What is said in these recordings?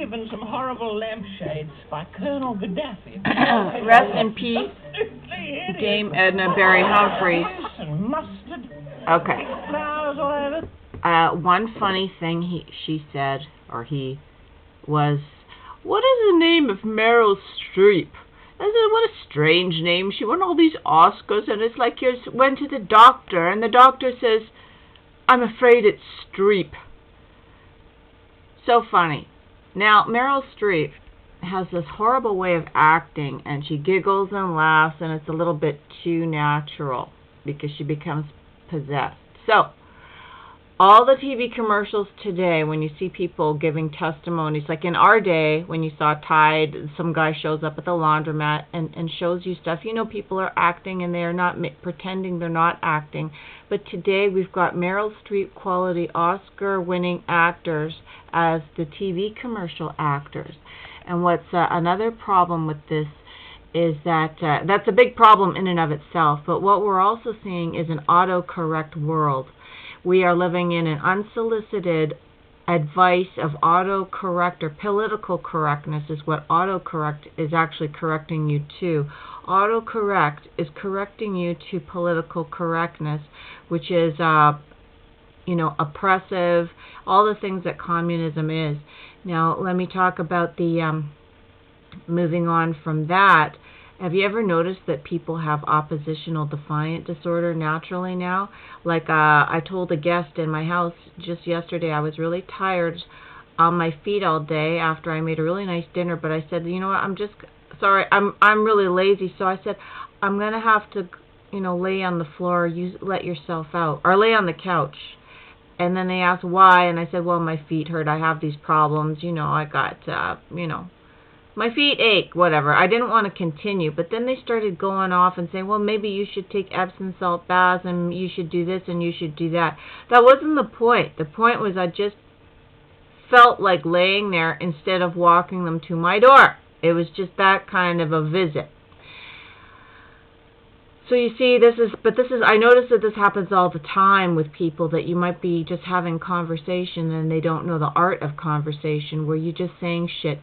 given some horrible lampshades by Colonel Gaddafi. Rest in peace, Dame Edna Barry Humphreys. And mustard. Okay. Flowers all over. One funny thing she said, or he, was, "What is the name of Meryl Streep?" I said, "What a strange name. She won all these Oscars, and it's like you went to the doctor, and the doctor says, 'I'm afraid it's Streep.'" So funny. Now, Meryl Streep has this horrible way of acting, and she giggles and laughs, and it's a little bit too natural because she becomes possessed. So, all the TV commercials today, when you see people giving testimonies, like in our day, when you saw Tide, some guy shows up at the laundromat and shows you stuff, you know people are acting and they are not pretending they're not acting. But today we've got Meryl Streep quality Oscar-winning actors as the TV commercial actors. And what's another problem with this is that that's a big problem in and of itself. But what we're also seeing is an autocorrect world. We are living in an unsolicited advice of autocorrect, or political correctness is what autocorrect is actually correcting you to. Autocorrect is correcting you to political correctness, which is, oppressive, all the things that communism is. Now, let me talk about the, moving on from that. Have you ever noticed that people have oppositional defiant disorder naturally now? Like I told a guest in my house just yesterday, I was really tired on my feet all day after I made a really nice dinner, but I said, you know what, I'm just sorry, I'm really lazy, so I said, I'm going to have to, lay on the floor, you let yourself out, or lay on the couch. And then they asked why, and I said, well, my feet hurt, I have these problems, I got, my feet ache, whatever. I didn't want to continue, but then they started going off and saying, well, maybe you should take Epsom salt baths, and you should do this, and you should do that. That wasn't the point. The point was I just felt like laying there instead of walking them to my door. It was just that kind of a visit. So you see, I notice that this happens all the time with people, that you might be just having conversation and they don't know the art of conversation, where you're just saying shit.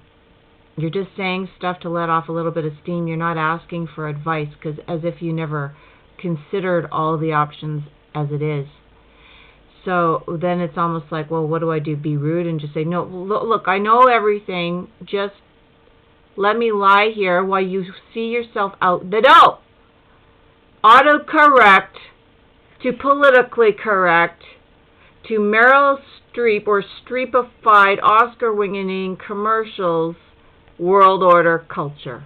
You're just saying stuff to let off a little bit of steam. You're not asking for advice, because as if you never considered all the options as it is. So then it's almost like, well, what do I do? Be rude and just say, no, look, I know everything. Just let me lie here while you see yourself out the door. Autocorrect to politically correct to Meryl Streep or Streepified Oscar-winning commercials. World order culture.